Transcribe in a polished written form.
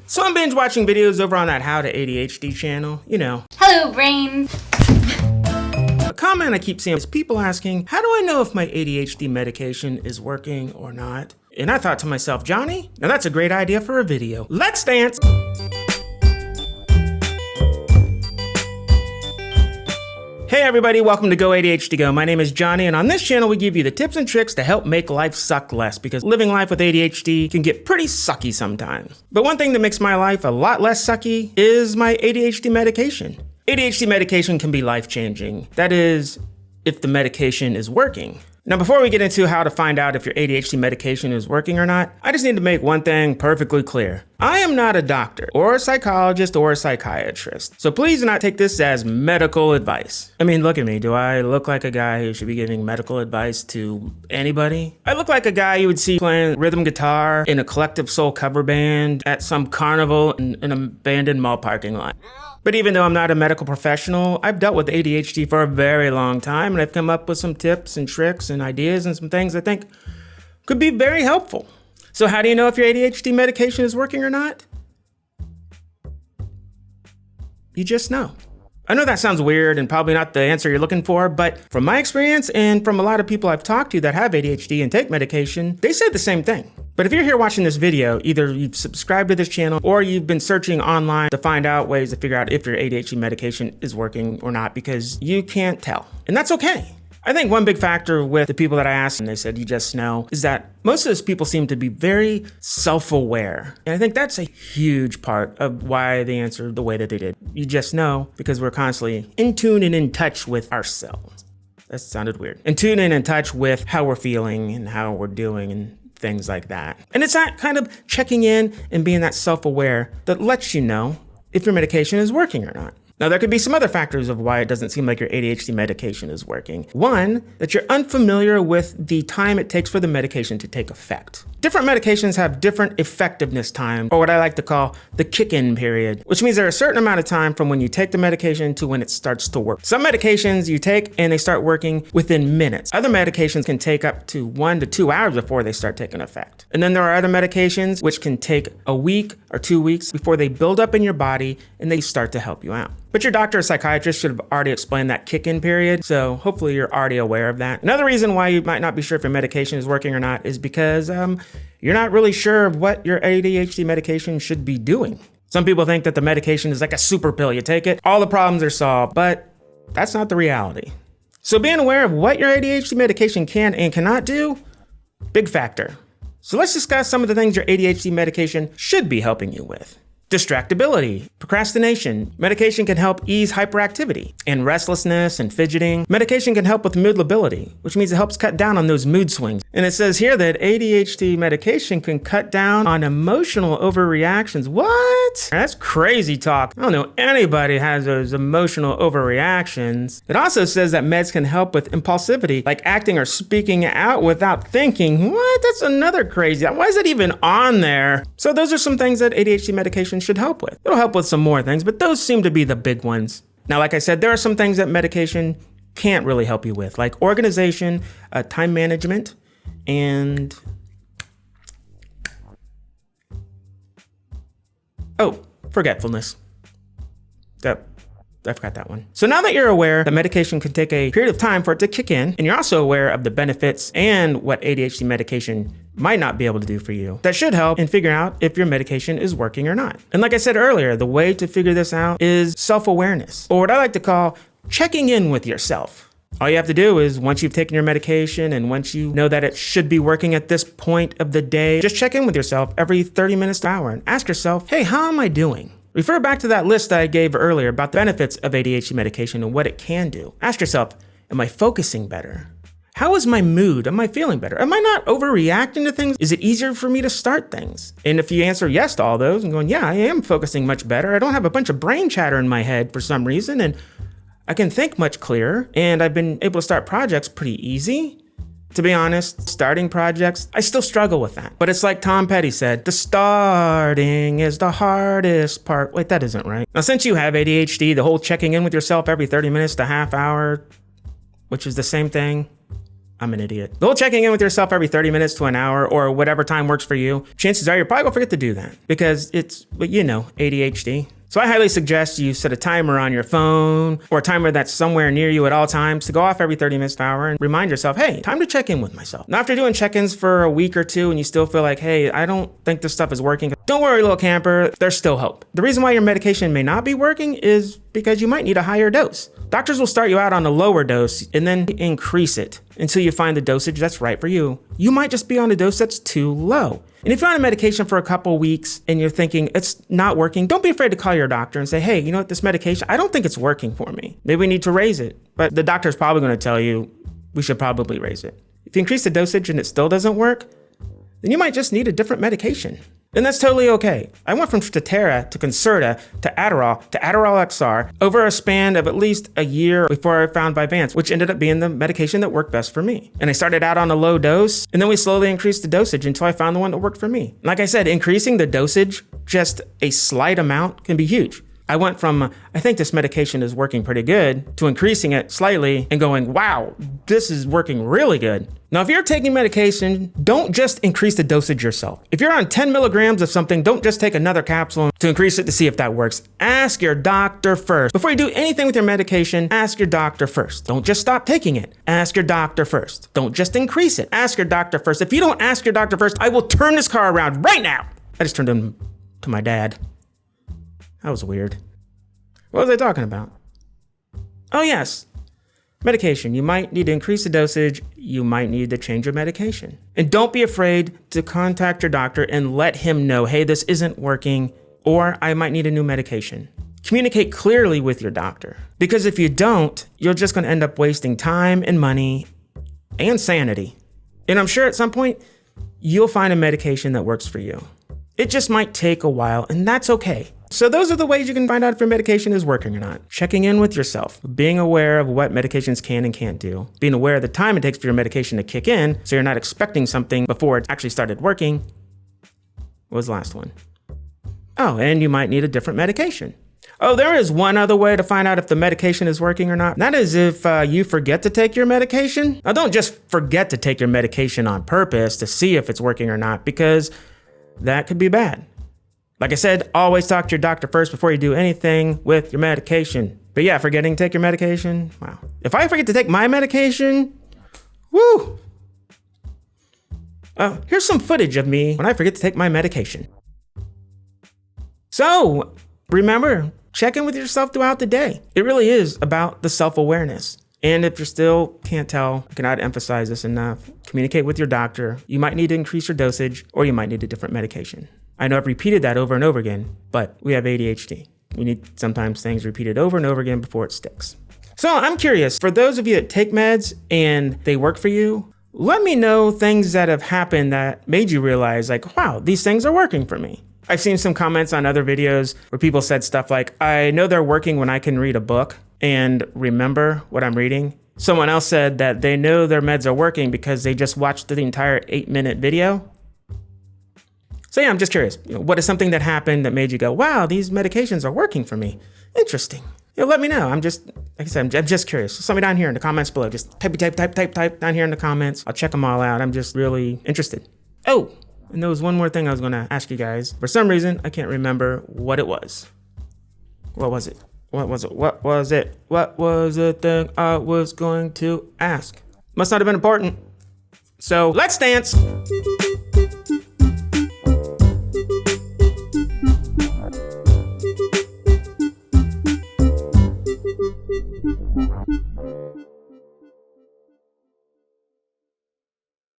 So I'm binge watching videos over on that How to ADHD channel, you know. Hello, brains. A comment I keep seeing is people asking, how do I know if my ADHD medication is working or not? And I thought to myself, Johnny, now that's a great idea for a video. Let's dance! Hey everybody, welcome to Go ADHD Go. My name is Johnny, and on this channel we give you the tips and tricks to help make life suck less, because living life with ADHD can get pretty sucky sometimes. But one thing that makes my life a lot less sucky is my ADHD medication. ADHD medication can be life-changing. That is, if the medication is working. Now, before we get into how to find out if your ADHD medication is working or not, I just need to make one thing perfectly clear. I am not a doctor or a psychologist or a psychiatrist, so please do not take this as medical advice. I mean, look at me. Do I look like a guy who should be giving medical advice to anybody? I look like a guy you would see playing rhythm guitar in a Collective Soul cover band at some carnival in an abandoned mall parking lot. But even though I'm not a medical professional, I've dealt with ADHD for a very long time, and I've come up with some tips and tricks and ideas and some things I think could be very helpful. So how do you know if your ADHD medication is working or not? You just know. I know that sounds weird and probably not the answer you're looking for, but from my experience and from a lot of people I've talked to that have ADHD and take medication, they say the same thing. But if you're here watching this video, either you've subscribed to this channel or you've been searching online to find out ways to figure out if your ADHD medication is working or not, because you can't tell. And that's okay. I think one big factor with the people that I asked and they said you just know is that most of those people seem to be very self-aware. And I think that's a huge part of why they answered the way that they did. You just know because we're constantly in tune and in touch with ourselves. That sounded weird. In tune and in touch with how we're feeling and how we're doing and things like that. And it's that kind of checking in and being that self-aware that lets you know if your medication is working or not. Now, there could be some other factors of why it doesn't seem like your ADHD medication is working. One, that you're unfamiliar with the time it takes for the medication to take effect. Different medications have different effectiveness time, or what I like to call the kick-in period, which means there's a certain amount of time from when you take the medication to when it starts to work. Some medications you take and they start working within minutes. Other medications can take up to 1 to 2 hours before they start taking effect. And then there are other medications which can take a week or 2 weeks before they build up in your body and they start to help you out. But your doctor or psychiatrist should have already explained that kick-in period, so hopefully you're already aware of that. Another reason why you might not be sure if your medication is working or not is because you're not really sure of what your ADHD medication should be doing. Some people think that the medication is like a super pill. You take it, all the problems are solved, but that's not the reality. So being aware of what your ADHD medication can and cannot do, big factor. So let's discuss some of the things your ADHD medication should be helping you with. Distractibility, procrastination. Medication can help ease hyperactivity and restlessness and fidgeting. Medication can help with mood lability, which means it helps cut down on those mood swings. And it says here that ADHD medication can cut down on emotional overreactions. What? That's crazy talk. I don't know anybody has those emotional overreactions. It also says that meds can help with impulsivity, like acting or speaking out without thinking. What? That's another crazy. Why is that even on there? So those are some things that ADHD medication should help with. It'll help with some more things, but those seem to be the big ones. Now, like I said, there are some things that medication can't really help you with, like organization, time management, and forgetfulness. I forgot that one. So now that you're aware that medication can take a period of time for it to kick in, and you're also aware of the benefits and what ADHD medication might not be able to do for you, that should help in figuring out if your medication is working or not. And like I said earlier, the way to figure this out is self-awareness, or what I like to call checking in with yourself. All you have to do is, once you've taken your medication and once you know that it should be working at this point of the day, just check in with yourself every 30 minutes to an hour and ask yourself, hey, how am I doing? Refer back to that list that I gave earlier about the benefits of ADHD medication and what it can do. Ask yourself, am I focusing better? How is my mood? Am I feeling better? Am I not overreacting to things? Is it easier for me to start things? And if you answer yes to all those and going, yeah, I am focusing much better. I don't have a bunch of brain chatter in my head for some reason, and I can think much clearer, and I've been able to start projects pretty easy. To be honest, starting projects, I still struggle with that. But it's like Tom Petty said, the starting is the hardest part. Wait, that isn't right. Now, since you have ADHD, the whole checking in with yourself every 30 minutes to half hour, which is the same thing, I'm an idiot. The whole checking in with yourself every 30 minutes to an hour or whatever time works for you, chances are you're probably gonna forget to do that because it's, ADHD. So I highly suggest you set a timer on your phone or a timer that's somewhere near you at all times to go off every 30 minutes to an hour and remind yourself, hey, time to check in with myself. Now, after doing check-ins for a week or two and you still feel like, hey, I don't think this stuff is working, don't worry, little camper, there's still hope. The reason why your medication may not be working is because you might need a higher dose. Doctors will start you out on a lower dose and then increase it until you find the dosage that's right for you. You might just be on a dose that's too low. And if you're on a medication for a couple weeks and you're thinking it's not working, don't be afraid to call your doctor and say, hey, you know what, this medication, I don't think it's working for me. Maybe we need to raise it. But the doctor's probably going to tell you we should probably raise it. If you increase the dosage and it still doesn't work, then you might just need a different medication. And that's totally okay. I went from Strattera to Concerta to Adderall XR over a span of at least a year before I found Vyvanse, which ended up being the medication that worked best for me. And I started out on a low dose, and then we slowly increased the dosage until I found the one that worked for me. Like I said, increasing the dosage just a slight amount can be huge. I went from, I think this medication is working pretty good, to increasing it slightly and going, wow, this is working really good. Now, if you're taking medication, don't just increase the dosage yourself. If you're on 10 milligrams of something, don't just take another capsule to increase it to see if that works. Ask your doctor first. Before you do anything with your medication, ask your doctor first. Don't just stop taking it. Ask your doctor first. Don't just increase it. Ask your doctor first. If you don't ask your doctor first, I will turn this car around right now. I just turned him to my dad. That was weird. What was I talking about? Oh, yes. Medication. You might need to increase the dosage. You might need to change your medication. And don't be afraid to contact your doctor and let him know, hey, this isn't working, or I might need a new medication. Communicate clearly with your doctor. Because if you don't, you're just going to end up wasting time and money and sanity. And I'm sure at some point, you'll find a medication that works for you. It just might take a while, and that's okay. So those are the ways you can find out if your medication is working or not. Checking in with yourself, being aware of what medications can and can't do, being aware of the time it takes for your medication to kick in so you're not expecting something before it actually started working. What was the last one? Oh, and you might need a different medication. Oh, there is one other way to find out if the medication is working or not. That is if you forget to take your medication. Now, don't just forget to take your medication on purpose to see if it's working or not, because that could be bad. Like I said, always talk to your doctor first before you do anything with your medication. But yeah, forgetting to take your medication, wow. If I forget to take my medication, woo! Here's some footage of me when I forget to take my medication. So, remember, check in with yourself throughout the day. It really is about the self-awareness. And if you still can't tell, I cannot emphasize this enough, communicate with your doctor. You might need to increase your dosage, or you might need a different medication. I know I've repeated that over and over again, but we have ADHD. We need sometimes things repeated over and over again before it sticks. So I'm curious, for those of you that take meds and they work for you, let me know things that have happened that made you realize, like, wow, these things are working for me. I've seen some comments on other videos where people said stuff like, I know they're working when I can read a book and remember what I'm reading. Someone else said that they know their meds are working because they just watched the entire 8-minute video. So yeah, I'm just curious, what is something that happened that made you go, wow, these medications are working for me? Interesting. Let me know. I'm just, like I said, I'm just curious. So somebody down here in the comments below, just type down here in the comments. I'll check them all out. I'm just really interested. Oh, and there was one more thing I was going to ask you guys. For some reason, I can't remember what it was. What was it? What was the thing I was going to ask? Must not have been important. So let's dance.